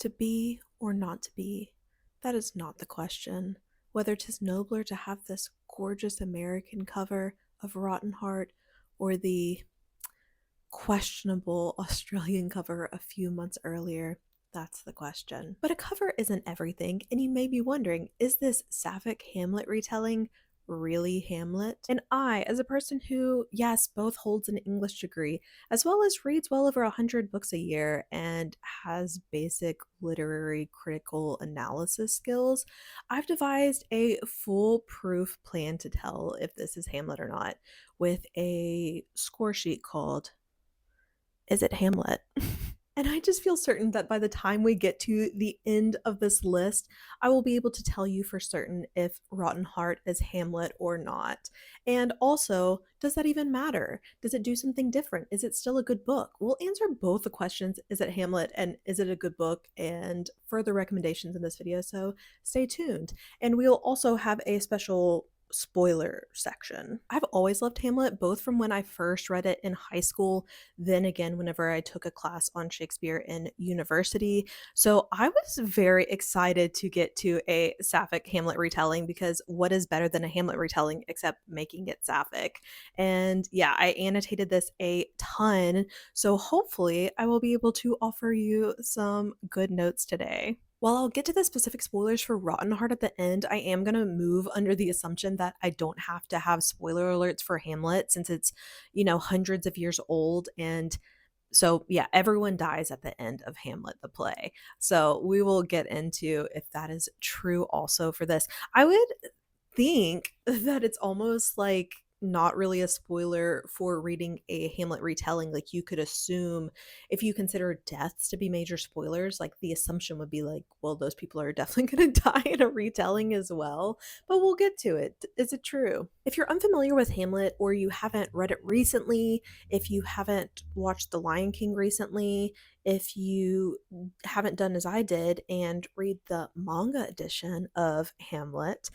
To be or not to be, that is not the question. Whether 'tis nobler to have this gorgeous American cover of ROTTENHEART or the questionable Australian cover a few months earlier, that's the question. But a cover isn't everything, and you may be wondering, is this sapphic Hamlet retelling really Hamlet? And I, as a person who, yes, both holds an English degree, as well as reads well over 100 books a year and has basic literary critical analysis skills, I've devised a foolproof plan to tell if this is Hamlet or not, with a score sheet called Is It Hamlet? And I just feel certain that by the time we get to the end of this list, I will be able to tell you for certain if Rotten Heart is Hamlet or not. And also, does that even matter? Does it do something different? Is it still a good book? We'll answer both the questions, is it Hamlet and is it a good book, and further recommendations in this video, so stay tuned. And we'll also have a special spoiler section. I've always loved Hamlet, both from when I first read it in high school, then again whenever I took a class on Shakespeare in university. So I was very excited to get to a sapphic Hamlet retelling, because what is better than a Hamlet retelling except making it sapphic? And yeah, I annotated this a ton, so hopefully I will be able to offer you some good notes today. While I'll get to the specific spoilers for Rotten Heart at the end, I am going to move under the assumption that I don't have to have spoiler alerts for Hamlet, since it's, hundreds of years old. And so, yeah, everyone dies at the end of Hamlet, the play. So we will get into if that is true also for this. I would think that it's almost like not really a spoiler for reading a Hamlet retelling. Like, you could assume, if you consider deaths to be major spoilers, like the assumption would be like, well, those people are definitely going to die in a retelling as well. But we'll get to it. Is it true? If you're unfamiliar with Hamlet, or you haven't read it recently, if you haven't watched The Lion King recently, if you haven't done as I did and read the manga edition of Hamlet,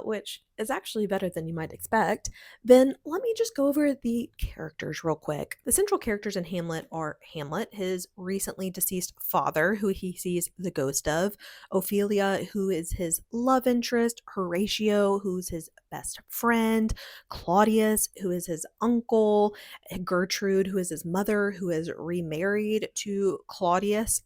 which is actually better than you might expect, then let me just go over the characters real quick. The central characters in Hamlet are Hamlet, his recently deceased father, who he sees the ghost of, Ophelia, who is his love interest, Horatio, who's his best friend, Claudius, who is his uncle, Gertrude, who is his mother, who is remarried to Claudius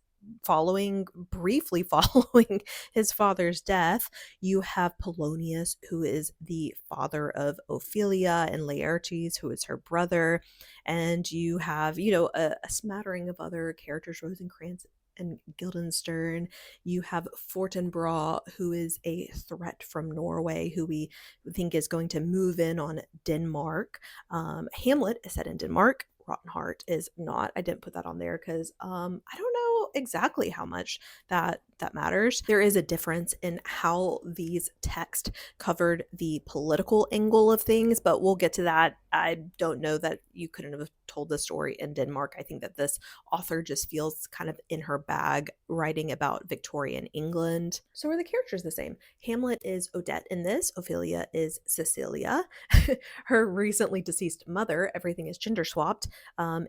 briefly following his father's death. You have Polonius, who is the father of Ophelia, and Laertes, who is her brother. And you have, a smattering of other characters, Rosencrantz and Guildenstern. You have Fortinbras, who is a threat from Norway, who we think is going to move in on Denmark. Hamlet is set in Denmark. Rotten Heart is not. I didn't put that on there because I don't know exactly how much that matters. There is a difference in how these texts covered the political angle of things, but we'll get to that. I don't know that you couldn't have told the story in Denmark. I think that this author just feels kind of in her bag writing about Victorian England. So are the characters the same? Hamlet is Odette in this. Ophelia is Cecilia. Her recently deceased mother, everything is gender swapped,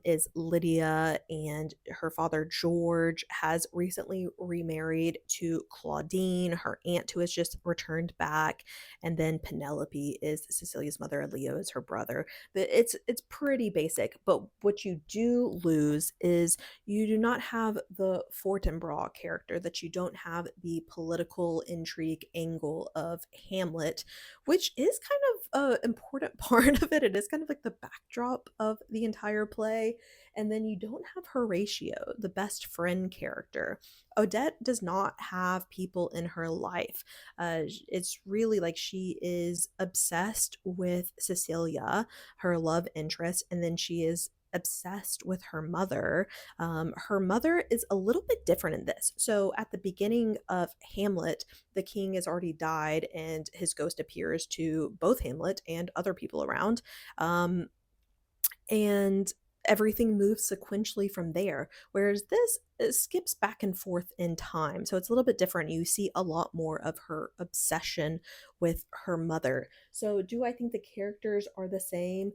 is Lydia, and her father George has recently remarried to Claudine, her aunt, who has just returned back, and then Penelope is Cecilia's mother, and Leo is her brother. It's pretty basic, but what you do lose is you do not have the Fortinbras character, that you don't have the political intrigue angle of Hamlet, which is kind of an important part of it. It is kind of like the backdrop of the entire play. And then you don't have Horatio, the best friend character. Odette does not have people in her life. It's really like she is obsessed with Cecilia, her love interest, and then she is obsessed with her mother. Her mother is a little bit different in this. So at the beginning of Hamlet, the king has already died, and his ghost appears to both Hamlet and other people around. And everything moves sequentially from there, whereas this skips back and forth in time, so it's a little bit different. You see a lot more of her obsession with her mother. So do I think the characters are the same?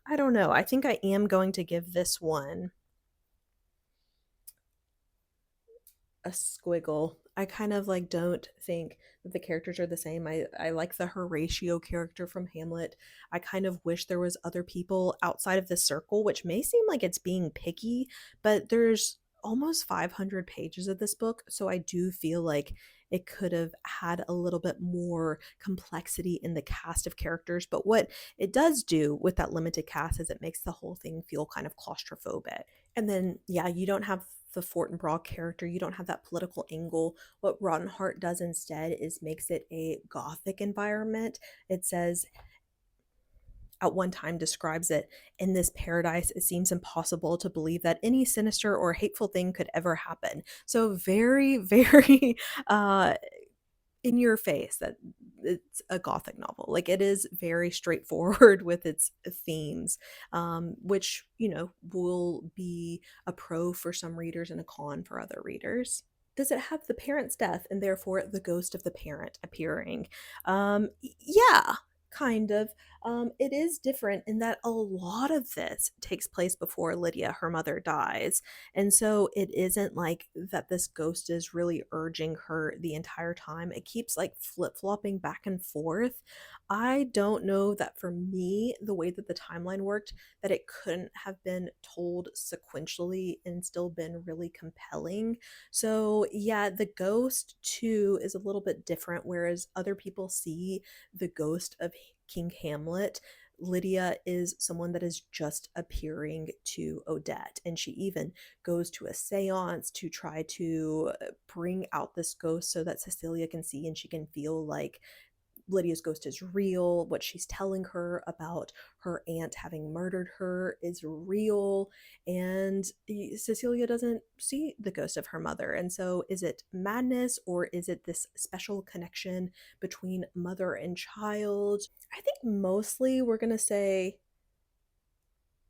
I don't know. I think I am going to give this one a squiggle. I kind of like don't think that the characters are the same. I like the Horatio character from Hamlet. I kind of wish there was other people outside of the circle, which may seem like it's being picky, but there's almost 500 pages of this book, so I do feel like it could have had a little bit more complexity in the cast of characters. But what it does do with that limited cast is it makes the whole thing feel kind of claustrophobic. And then, yeah, you don't have the Fortinbras character, you don't have that political angle. What Rotten Heart does instead is makes it a gothic environment. It says, at one time describes it, in this paradise it seems impossible to believe that any sinister or hateful thing could ever happen. So very very in your face that it's a gothic novel. Like, it is very straightforward with its themes, which, will be a pro for some readers and a con for other readers. Does it have the parent's death and therefore the ghost of the parent appearing? Yeah, kind of. It is different in that a lot of this takes place before Lydia, her mother, dies. And so it isn't like that this ghost is really urging her the entire time. It keeps like flip flopping back and forth. I don't know that for me, the way that the timeline worked, that it couldn't have been told sequentially and still been really compelling. So, yeah, the ghost too is a little bit different, whereas other people see the ghost of King Hamlet. Lydia is someone that is just appearing to Odette, and she even goes to a seance to try to bring out this ghost so that Cecilia can see and she can feel like Lydia's ghost is real. What she's telling her about her aunt having murdered her is real. And Cecilia doesn't see the ghost of her mother. And so, is it madness or is it this special connection between mother and child? I think mostly we're going to say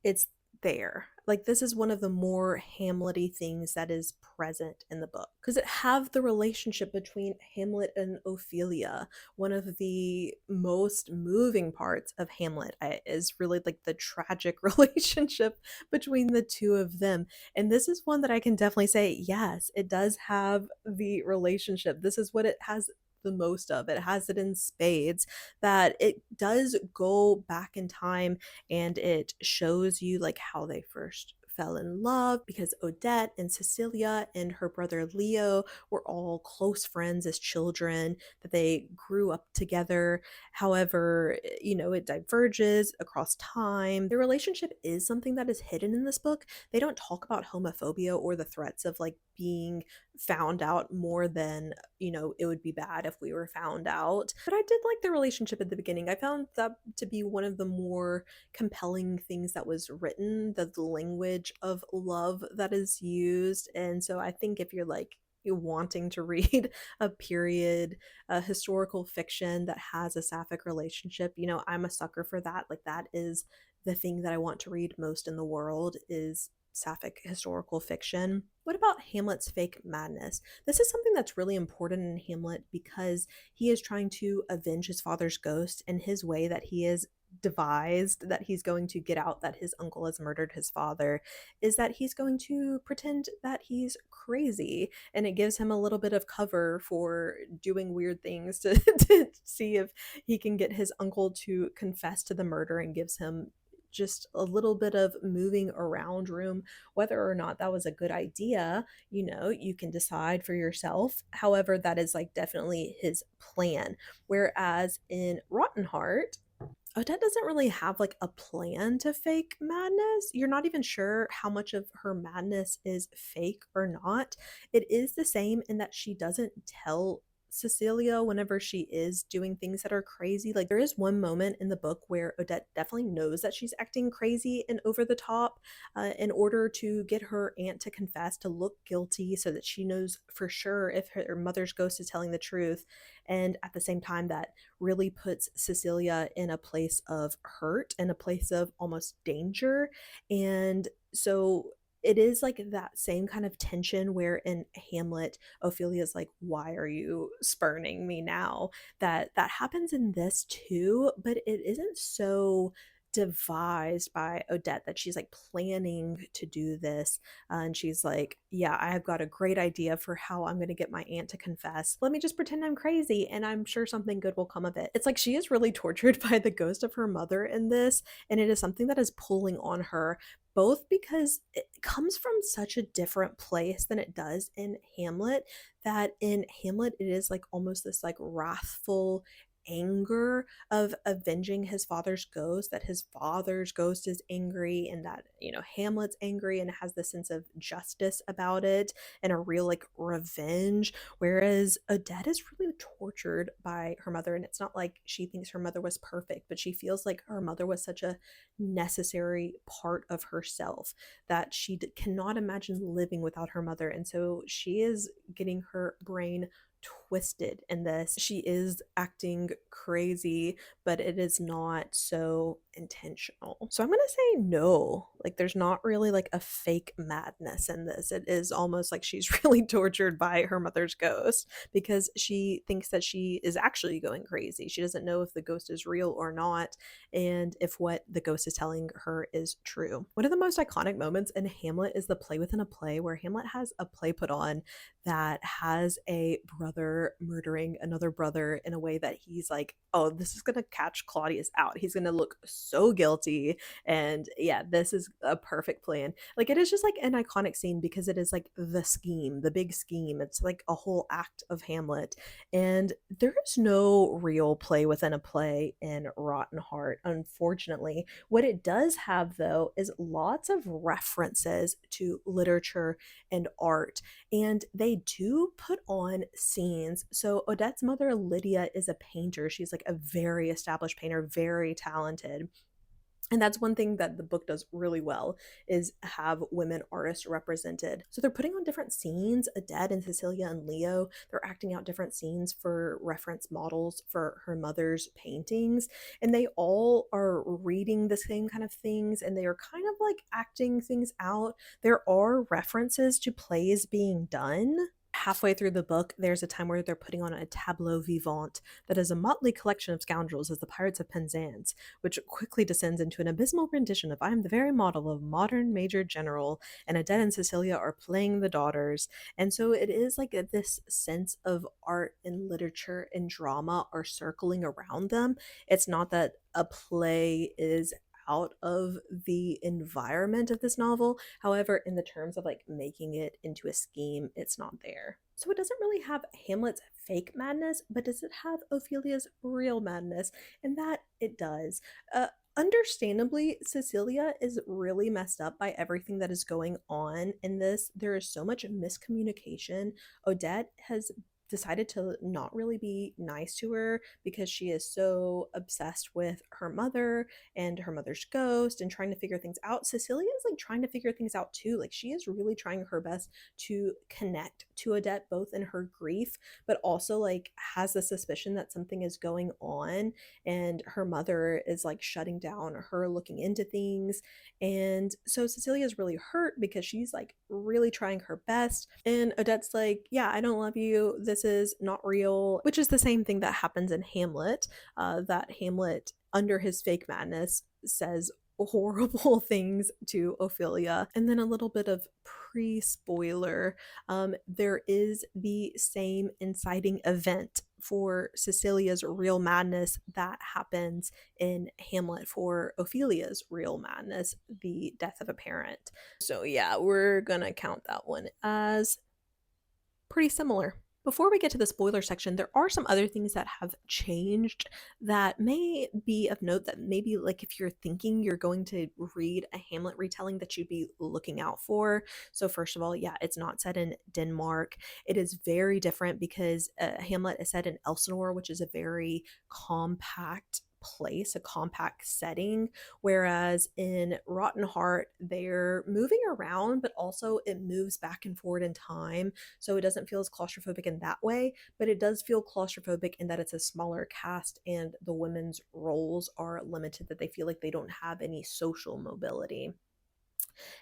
it's there. Like, this is one of the more Hamlety things that is present in the book. Because it have the relationship between Hamlet and Ophelia. One of the most moving parts of Hamlet is really like the tragic relationship between the two of them. And this is one that I can definitely say, yes, it does have the relationship. This is what it has the most of. It has it in spades, that it does go back in time and it shows you like how they first fell in love, because Odette and Cecilia and her brother Leo were all close friends as children, that they grew up together. However, it diverges across time. Their relationship is something that is hidden in this book. They don't talk about homophobia or the threats of like being found out more than, it would be bad if we were found out. But I did like the relationship at the beginning. I found that to be one of the more compelling things that was written, the language of love that is used. And so I think if you're like, you're wanting to read a period historical fiction that has a sapphic relationship, I'm a sucker for that. Like, that is the thing that I want to read most in the world, is sapphic historical fiction. What about Hamlet's fake madness? This is something that's really important in Hamlet because he is trying to avenge his father's ghost, and his way that he is devised that he's going to get out that his uncle has murdered his father is that he's going to pretend that he's crazy, and it gives him a little bit of cover for doing weird things to see if he can get his uncle to confess to the murder, and gives him just a little bit of moving around room. Whether or not that was a good idea, you can decide for yourself. However, that is like definitely his plan. Whereas in Rotten Heart, Odette doesn't really have like a plan to fake madness. You're not even sure how much of her madness is fake or not. It is the same in that she doesn't tell Cecilia whenever she is doing things that are crazy. Like, there is one moment in the book where Odette definitely knows that she's acting crazy and over the top, in order to get her aunt to confess, to look guilty, so that she knows for sure if her mother's ghost is telling the truth. And at the same time, that really puts Cecilia in a place of hurt and a place of almost danger. And so it is like that same kind of tension where in Hamlet, Ophelia's like, "Why are you spurning me now?" That happens in this too, but it isn't so devised by Odette, that she's like planning to do this. And she's like, yeah, I have got a great idea for how I'm going to get my aunt to confess. Let me just pretend I'm crazy and I'm sure something good will come of it. It's like she is really tortured by the ghost of her mother in this, and it is something that is pulling on her, both because it comes from such a different place than it does in Hamlet, that in Hamlet it is like almost this like wrathful anger of avenging his father's ghost, that his father's ghost is angry, and that, you know, Hamlet's angry and has this sense of justice about it and a real like revenge. Whereas Odette is really tortured by her mother, and it's not like she thinks her mother was perfect, but she feels like her mother was such a necessary part of herself that she cannot imagine living without her mother. And so she is getting her brain twisted in this. She is acting crazy, but it is not so intentional. So I'm going to say no. Like, there's not really like a fake madness in this. It is almost like she's really tortured by her mother's ghost because she thinks that she is actually going crazy. She doesn't know if the ghost is real or not, and if what the ghost is telling her is true. One of the most iconic moments in Hamlet is the play within a play, where Hamlet has a play put on that has a brother murdering another brother in a way that he's like, oh, this is going to catch Claudius out. He's going to look so guilty. And yeah, this is a perfect plan. Like, it is just like an iconic scene because it is like the scheme, the big scheme. It's like a whole act of Hamlet. And there is no real play within a play in Rotten Heart, unfortunately. What it does have, though, is lots of references to literature and art, and they do put on scenes. So Odette's mother, Lydia, is a painter. She's like a very established painter, very talented. And that's one thing that the book does really well, is have women artists represented. So they're putting on different scenes. Odette and Cecilia and Leo, they're acting out different scenes for reference models for her mother's paintings. And they all are reading the same kind of things, and they are kind of like acting things out. There are references to plays being done. Halfway through the book, there's a time where they're putting on a tableau vivant that is a motley collection of scoundrels as the Pirates of Penzance, which quickly descends into an abysmal rendition of I am the very model of modern Major General, and Odette and Cecilia are playing the daughters. And so it is like this sense of art and literature and drama are circling around them. It's not that a play is out of the environment of this novel. However, in the terms of like making it into a scheme, it's not there. So it doesn't really have Hamlet's fake madness, but does it have Ophelia's real madness? And that it does. Understandably, Cecilia is really messed up by everything that is going on in this. There is so much miscommunication. Odette has decided to not really be nice to her because she is so obsessed with her mother and her mother's ghost and trying to figure things out. Cecilia is like trying to figure things out too. Like, she is really trying her best to connect to Odette, both in her grief, but also like has the suspicion that something is going on, and her mother is like shutting down her looking into things. And so Cecilia is really hurt because she's like really trying her best, and Odette's like, yeah, I don't love you, this is not real, which is the same thing that happens in Hamlet. That Hamlet, under his fake madness, says horrible things to Ophelia. And then a little bit of pre-spoiler, there is the same inciting event for Cecilia's real madness that happens in Hamlet for Ophelia's real madness, the death of a parent. So yeah, we're gonna count that one as pretty similar. Before we get to the spoiler section, there are some other things that have changed that may be of note, that maybe like if you're thinking you're going to read a Hamlet retelling, that you'd be looking out for. So first of all, yeah, it's not set in Denmark. It is very different because Hamlet is set in Elsinore, which is a very compact place, a compact setting, whereas in Rotten Heart, they're moving around, but also it moves back and forward in time, so it doesn't feel as claustrophobic in that way, but it does feel claustrophobic in that it's a smaller cast and the women's roles are limited, that they feel like they don't have any social mobility.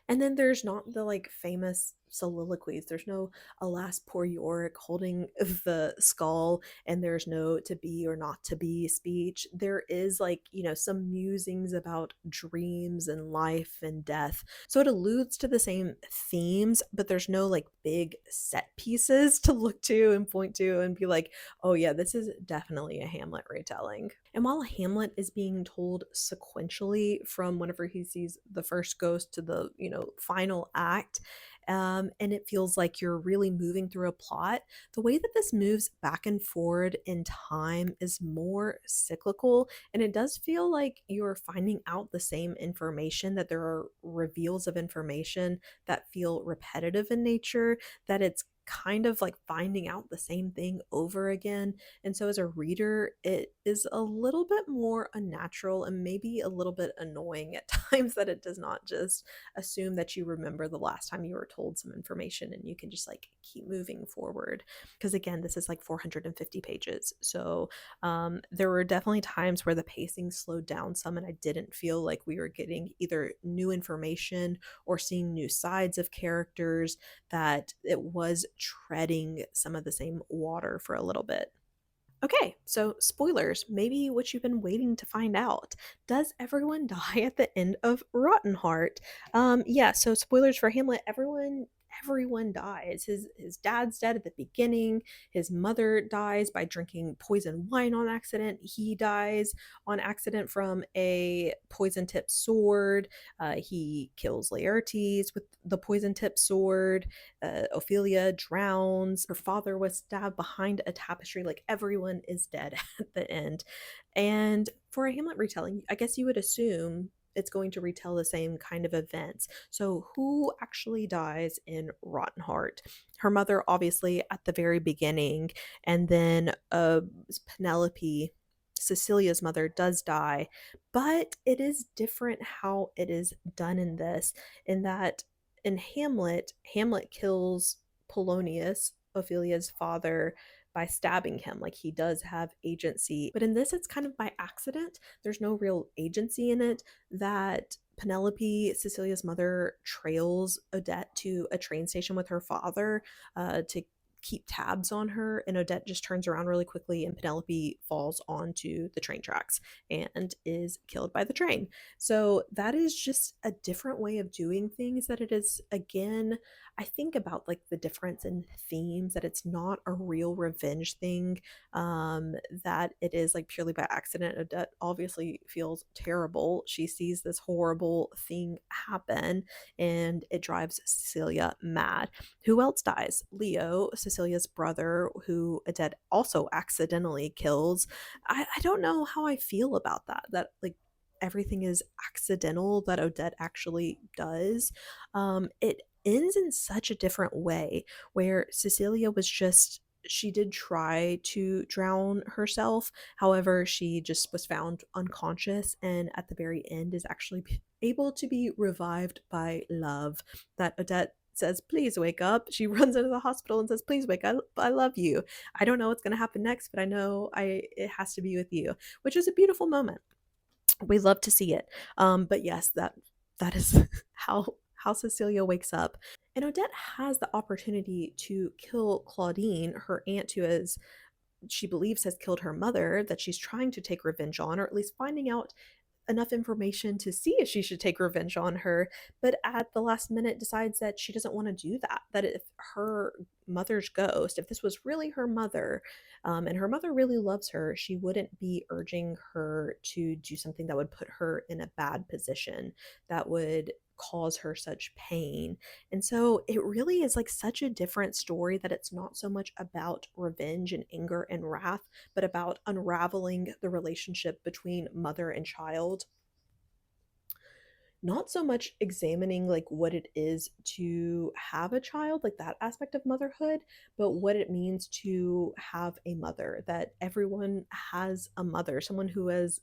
And then there's not the like famous soliloquies. There's no alas poor Yorick holding the skull, and there's no to be or not to be speech. There is like, some musings about dreams and life and death. So it alludes to the same themes, but there's no like big set pieces to look to and point to and be like, oh yeah, this is definitely a Hamlet retelling. And while Hamlet is being told sequentially from whenever he sees the first ghost to the, final act, and it feels like you're really moving through a plot, the way that this moves back and forward in time is more cyclical, and it does feel like you're finding out the same information, that there are reveals of information that feel repetitive in nature, that it's kind of like finding out the same thing over again. And so as a reader, it is a little bit more unnatural and maybe a little bit annoying at times that it does not just assume that you remember the last time you were told some information and you can just like keep moving forward. Because again, this is like 450 pages. So there were definitely times where the pacing slowed down some and I didn't feel like we were getting either new information or seeing new sides of characters, that it was treading some of the same water for a little bit. Okay, so spoilers, maybe what you've been waiting to find out. Does everyone die at the end of ROTTENHEART? Yeah, so spoilers for Hamlet, everyone dies. His dad's dead at the beginning. His mother dies by drinking poison wine on accident. He dies on accident from a poison tipped sword. He kills Laertes with the poison tipped sword. Ophelia drowns. Her father was stabbed behind a tapestry. Like everyone is dead at the end. And for a Hamlet retelling, I guess you would assume it's going to retell the same kind of events. So, who actually dies in ROTTENHEART? Her mother, obviously, at the very beginning, and then Penelope, Cecilia's mother, does die, but it is different how it is done in this, in that in Hamlet kills Polonius, Ophelia's father, by stabbing him. Like he does have agency. But in this, it's kind of by accident. There's no real agency in it. That Penelope, Cecilia's mother, trails Odette to a train station with her father to keep tabs on her, and Odette just turns around really quickly and Penelope falls onto the train tracks and is killed by the train. So that is just a different way of doing things, that it is, again, I think about like the difference in themes, that it's not a real revenge thing, that it is like purely by accident. Odette obviously feels terrible. She sees this horrible thing happen and it drives Cecilia mad. Who else dies? Leo, Cecilia's brother, who Odette also accidentally kills. I don't know how I feel about that. That like everything is accidental that Odette actually does. It ends in such a different way, where Cecilia was just, she did try to drown herself. However, she just was found unconscious and at the very end is actually able to be revived by love. That Odette says, please wake up. She runs into the hospital and says, please wake up. I love you. I don't know what's going to happen next, but I know it has to be with you, which is a beautiful moment. We love to see it. But yes, that is how Cecilia wakes up. And Odette has the opportunity to kill Claudine, her aunt, who is, she believes, has killed her mother, that she's trying to take revenge on, or at least finding out enough information to see if she should take revenge on her, but at the last minute decides that she doesn't want to do that. That if her mother's ghost, if this was really her mother, and her mother really loves her, she wouldn't be urging her to do something that would put her in a bad position, that would cause her such pain. And so it really is like such a different story, that it's not so much about revenge and anger and wrath, but about unraveling the relationship between mother and child. Not so much examining like what it is to have a child, like that aspect of motherhood, but what it means to have a mother, that everyone has a mother, someone who has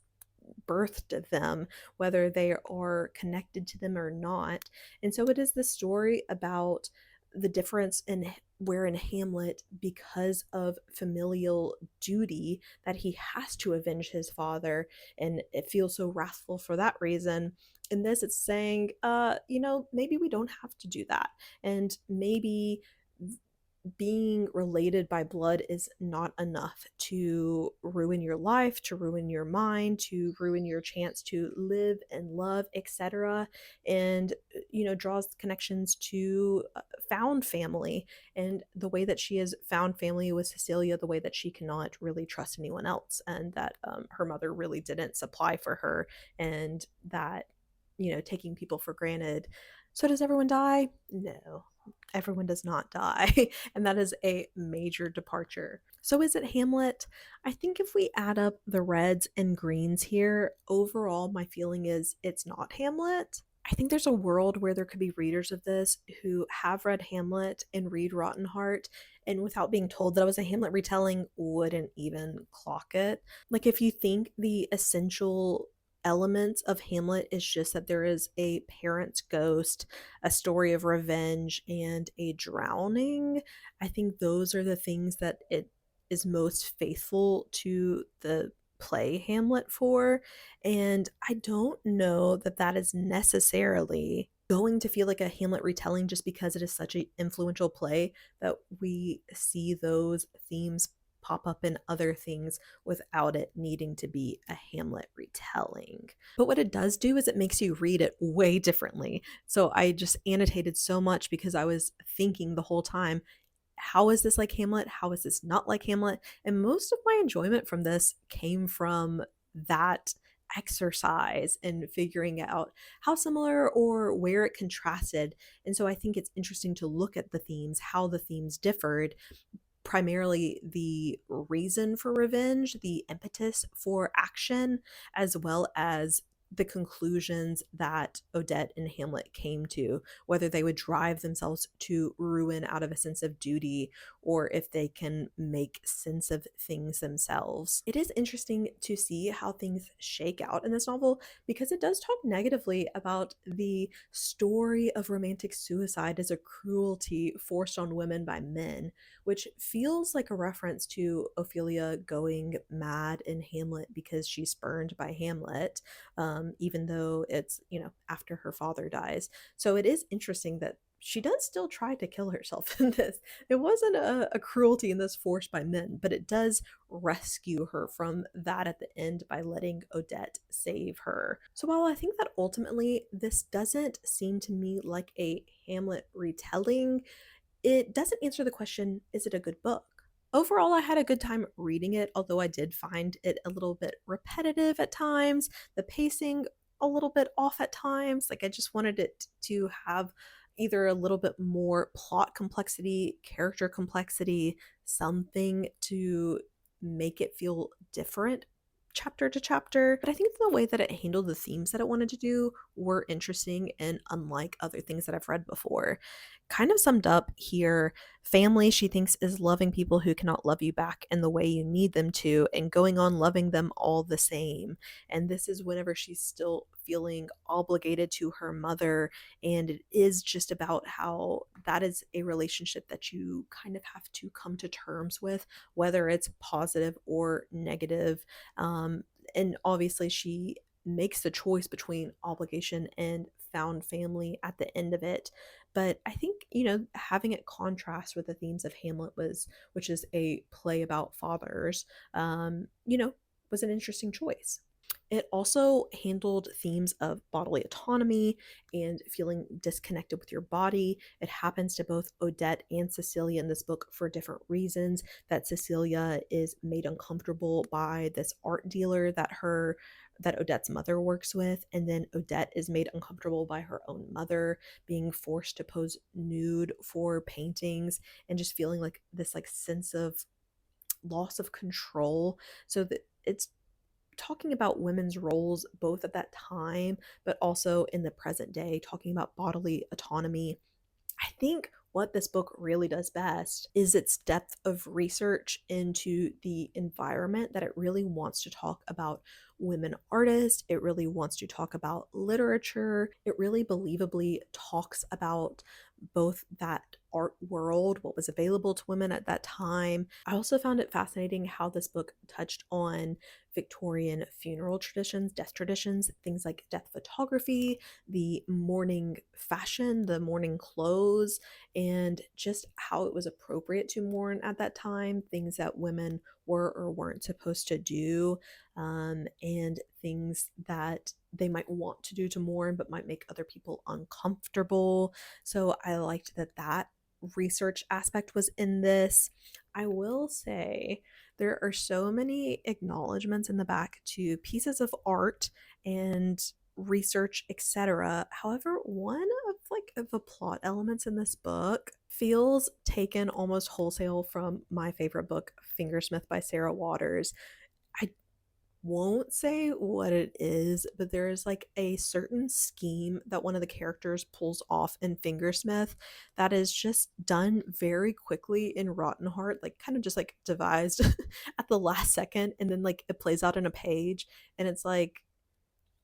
birthed them, whether they are connected to them or not. And so it is the story about the difference in where in Hamlet, because of familial duty, that he has to avenge his father, and it feels so wrathful for that reason. In this, it's saying, maybe we don't have to do that. And maybe being related by blood is not enough to ruin your life, to ruin your mind, to ruin your chance to live and love, etc. And, draws connections to found family and the way that she has found family with Cecilia, the way that she cannot really trust anyone else, and that her mother really didn't supply for her, and that, taking people for granted. So, does everyone die? No, everyone does not die. And that is a major departure. So, is it Hamlet? I think if we add up the reds and greens here, overall, my feeling is it's not Hamlet. I think there's a world where there could be readers of this who have read Hamlet and read ROTTENHEART, and without being told that it was a Hamlet retelling, wouldn't even clock it. Like, if you think the essential elements of Hamlet is just that there is a parent's ghost, a story of revenge, and a drowning, I think those are the things that it is most faithful to the play Hamlet for. And I don't know that that is necessarily going to feel like a Hamlet retelling just because it is such an influential play that we see those themes pop up in other things without it needing to be a Hamlet retelling. But what it does do is it makes you read it way differently. So I just annotated so much because I was thinking the whole time, how is this like Hamlet? How is this not like Hamlet? And most of my enjoyment from this came from that exercise and figuring out how similar or where it contrasted. And so I think it's interesting to look at the themes, how the themes differed, primarily the reason for revenge, the impetus for action, as well as the conclusions that Odette and Hamlet came to, whether they would drive themselves to ruin out of a sense of duty or if they can make sense of things themselves. It is interesting to see how things shake out in this novel because it does talk negatively about the story of romantic suicide as a cruelty forced on women by men, which feels like a reference to Ophelia going mad in Hamlet because she's spurned by Hamlet, even though it's, after her father dies. So it is interesting that she does still try to kill herself in this. It wasn't a cruelty in this forced by men, but it does rescue her from that at the end by letting Odette save her. So while I think that ultimately this doesn't seem to me like a Hamlet retelling, it doesn't answer the question, is it a good book? Overall, I had a good time reading it, although I did find it a little bit repetitive at times, the pacing a little bit off at times. Like, I just wanted it to have either a little bit more plot complexity, character complexity, something to make it feel different chapter to chapter. But I think the way that it handled the themes that it wanted to do were interesting and unlike other things that I've read before. Kind of summed up here, family, she thinks, is loving people who cannot love you back in the way you need them to and going on loving them all the same. And this is whenever she's still feeling obligated to her mother. And it is just about how that is a relationship that you kind of have to come to terms with, whether it's positive or negative. And obviously, she makes the choice between obligation and found family at the end of it. But I think, having it contrast with the themes of Hamlet which is a play about fathers, was an interesting choice. It also handled themes of bodily autonomy and feeling disconnected with your body. It happens to both Odette and Cecilia in this book for different reasons. That Cecilia is made uncomfortable by this art dealer that Odette's mother works with, and then Odette is made uncomfortable by her own mother being forced to pose nude for paintings and just feeling like this sense of loss of control. So that it's talking about women's roles both at that time but also in the present day, talking about bodily autonomy. I think what this book really does best is its depth of research into the environment, that it really wants to talk about women artists, it really wants to talk about literature, it really believably talks about both that art world, what was available to women at that time. I also found it fascinating how this book touched on Victorian funeral traditions, death traditions, things like death photography, the mourning fashion, the mourning clothes, and just how it was appropriate to mourn at that time, things that women were or weren't supposed to do, and things that they might want to do to mourn but might make other people uncomfortable. So I liked that research aspect was in this. I will say there are so many acknowledgments in the back to pieces of art and research, etc. However, one of the plot elements in this book feels taken almost wholesale from my favorite book, Fingersmith by Sarah Waters. I won't say what it is, but there is like a certain scheme that one of the characters pulls off in Fingersmith that is just done very quickly in ROTTENHEART, like kind of just like devised at the last second, and then like it plays out in a page, and it's like,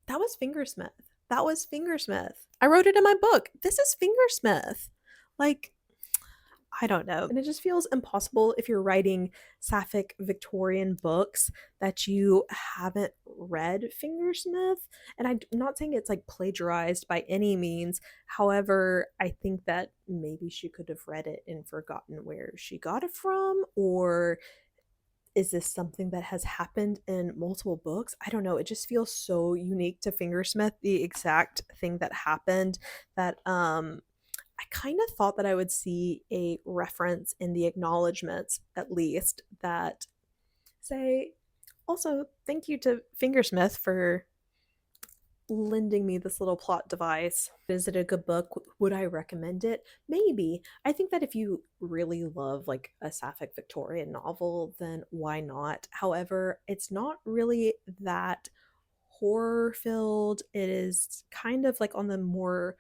that was Fingersmith. That was Fingersmith. I wrote it in my book. This is Fingersmith. Like, I don't know. And it just feels impossible if you're writing sapphic Victorian books that you haven't read Fingersmith. And I'm not saying it's like plagiarized by any means. However, I think that maybe she could have read it and forgotten where she got it from, or is this something that has happened in multiple books? I don't know. It just feels so unique to Fingersmith, the exact thing that happened, that I kind of thought that I would see a reference in the acknowledgments, at least, that say, also, thank you to Fingersmith for lending me this little plot device. Is it a good book? Would I recommend it? Maybe. I think that if you really love like a sapphic Victorian novel, then why not? However, it's not really that horror filled. It is kind of like on the more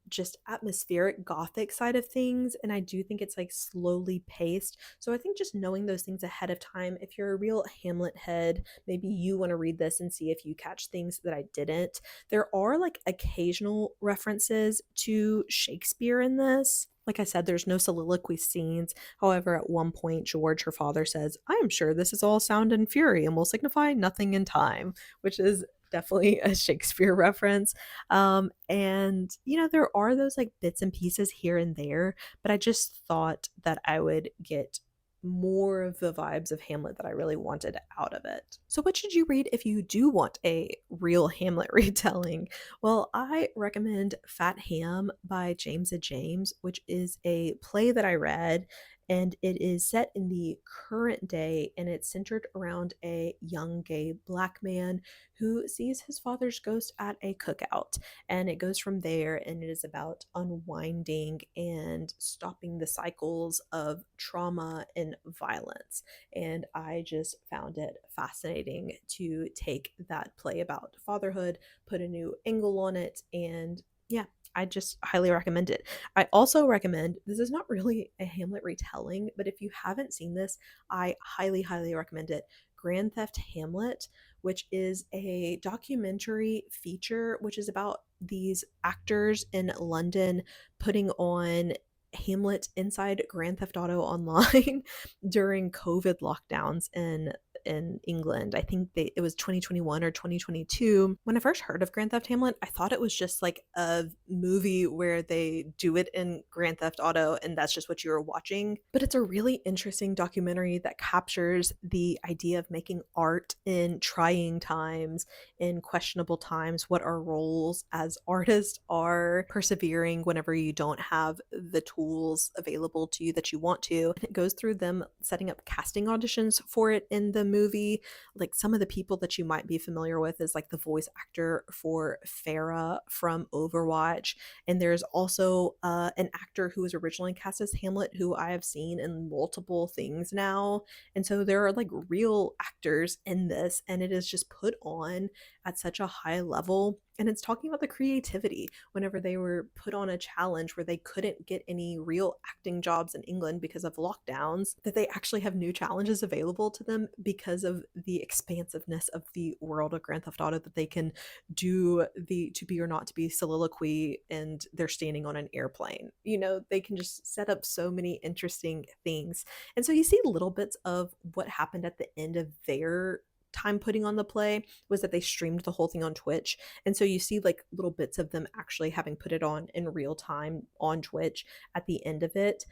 just atmospheric gothic side of things, and I do think it's like slowly paced. So I think just knowing those things ahead of time, if you're a real Hamlet head, maybe you want to read this and see if you catch things that I didn't. There are like occasional references to Shakespeare in this. Like I said, there's no soliloquy scenes. However, at one point, George, her father, says, I am sure this is all sound and fury and will signify nothing in time, which is definitely a Shakespeare reference. And there are those like bits and pieces here and there, but I just thought that I would get more of the vibes of Hamlet that I really wanted out of it. So what should you read if you do want a real Hamlet retelling? Well, I recommend Fat Ham by James A. James, which is a play that I read, and it is set in the current day, and it's centered around a young gay black man who sees his father's ghost at a cookout. And it goes from there, and it is about unwinding and stopping the cycles of trauma and violence. And I just found it fascinating to take that play about fatherhood, put a new angle on it, and yeah, I just highly recommend it. I also recommend, this is not really a Hamlet retelling, but if you haven't seen this, I highly, highly recommend it. Grand Theft Hamlet, which is a documentary feature, which is about these actors in London putting on Hamlet inside Grand Theft Auto Online during COVID lockdowns in England. I think it was 2021 or 2022. When I first heard of Grand Theft Hamlet, I thought it was just like a movie where they do it in Grand Theft Auto and that's just what you were watching. But it's a really interesting documentary that captures the idea of making art in trying times, in questionable times, what our roles as artists are, persevering whenever you don't have the tools available to you that you want to. And it goes through them setting up casting auditions for it in the movie. Like some of the people that you might be familiar with is like the voice actor for Farah from Overwatch. And there's also an actor who was originally cast as Hamlet who I have seen in multiple things now. And so there are like real actors in this, and it is just put on at such a high level. And it's talking about the creativity whenever they were put on a challenge where they couldn't get any real acting jobs in England because of lockdowns, that they actually have new challenges available to them because of the expansiveness of the world of Grand Theft Auto, that they can do the to be or not to be soliloquy and they're standing on an airplane. You know, they can just set up so many interesting things. And so you see little bits of what happened at the end of their time putting on the play was that they streamed the whole thing on Twitch. And so you see like little bits of them actually having put it on in real time on Twitch at the end of it.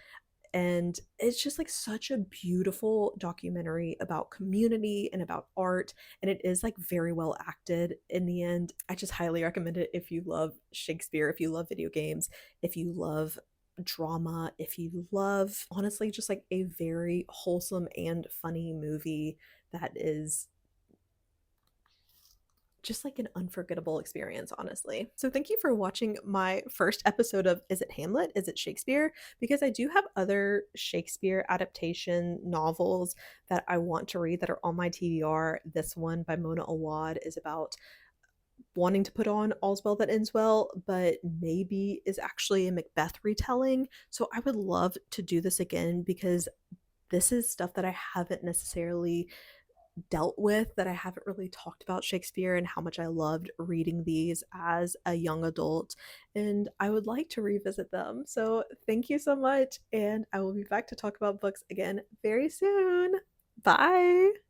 And it's just like such a beautiful documentary about community and about art. And it is like very well acted in the end. I just highly recommend it if you love Shakespeare, if you love video games, if you love drama, if you love honestly just like a very wholesome and funny movie that is just like an unforgettable experience, honestly. So, thank you for watching my first episode of Is It Hamlet? Is It Shakespeare? Because I do have other Shakespeare adaptation novels that I want to read that are on my TBR. This one by Mona Awad is about wanting to put on All's Well That Ends Well, but maybe is actually a Macbeth retelling. So, I would love to do this again because this is stuff that I haven't necessarily dealt with, that I haven't really talked about Shakespeare and how much I loved reading these as a young adult, and I would like to revisit them. So, thank you so much, and I will be back to talk about books again very soon. Bye.